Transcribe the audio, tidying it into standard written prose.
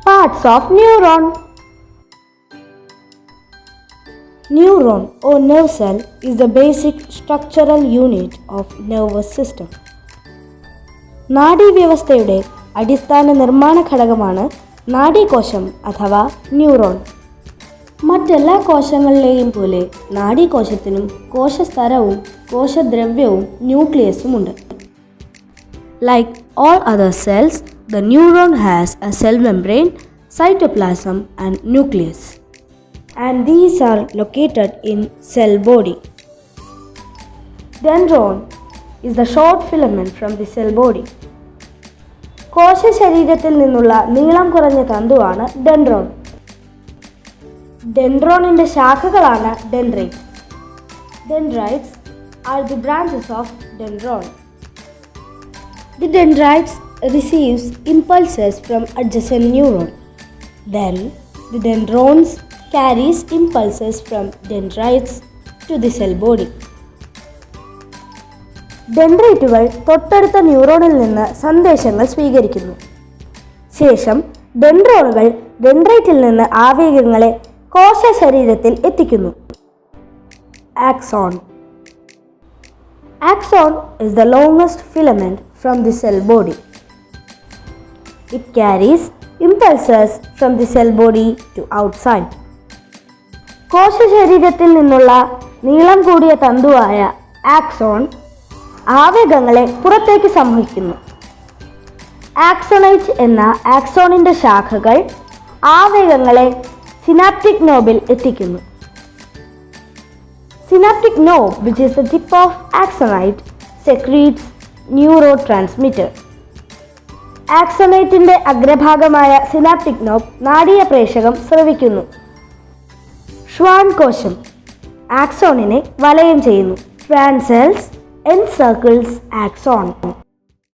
Parts of neuron. Neuron or nerve cell is the basic structural unit of nervous system. നാഡീവ്യവസ്ഥയുടെ അടിസ്ഥാന നിർമ്മാണ ഘടകമാണ് നാഡീകോശം അഥവാ neuron. മറ്റെല്ലാ കോശങ്ങളിലെയും പോലെ നാഡീകോശത്തിനും കോശസ്തരവും കോശദ്രവ്യവും ന്യൂക്ലിയസുമുണ്ട്. Like all other cells, the neuron has a cell membrane, cytoplasm and nucleus. And these are located in cell body. Dendron is the short filament from the cell body. കോശ ശരീരത്തിൽ നിന്നുള്ള നീളം കുറഞ്ഞ തന്തുവാണ് ഡെൻഡ്രോൺ. ഡെൻഡ്രോണിൻ്റെ ശാഖകളാണ് dendrite. Dendrites are the branches of dendron. The dendrites receives impulses from adjacent neuron. Then the dendrons carries impulses from dendrites to the cell body. ഡെൻഡ്രൈറ്റുകൾ തൊട്ടടുത്ത ന്യൂറോണിൽ നിന്ന് സന്ദേശങ്ങൾ സ്വീകരിക്കുന്നു. ശേഷം ഡെൻഡ്രോണുകൾ ഡെൻഡ്രൈറ്റിൽ നിന്ന് ആവേഗങ്ങളെ കോശ ശരീരത്തിൽ എത്തിക്കുന്നു. Axon. Axon is the longest filament from the cell body. It carries impulses from the cell body to outside. കോശ ശരീരത്തിൽ നിന്നുള്ള നീളം കൂടിയ തന്തുവായ ആക്സോൺ ആവേഗങ്ങളെ പുറത്തേക്ക് സംവഹിക്കുന്നു. ആക്സോണൈറ്റ് എന്ന ആക്സോണിൻ്റെ ശാഖകൾ ആവേഗങ്ങളെ സിനാപ്റ്റിക് നോബിൽ എത്തിക്കുന്നു. Synaptic knob, which is the tip of axonite, secretes neurotransmitter. ആക്സോണൈറ്റിൻ്റെ അഗ്രഭാഗമായ സിനാപ്റ്റിക് നോബ് നാഡീയ പ്രേഷകം സ്രവിക്കുന്നു. ഷ്വാൻ കോശം ആക്സോണിനെ വലയം ചെയ്യുന്നു. Schwann cells encircles axon.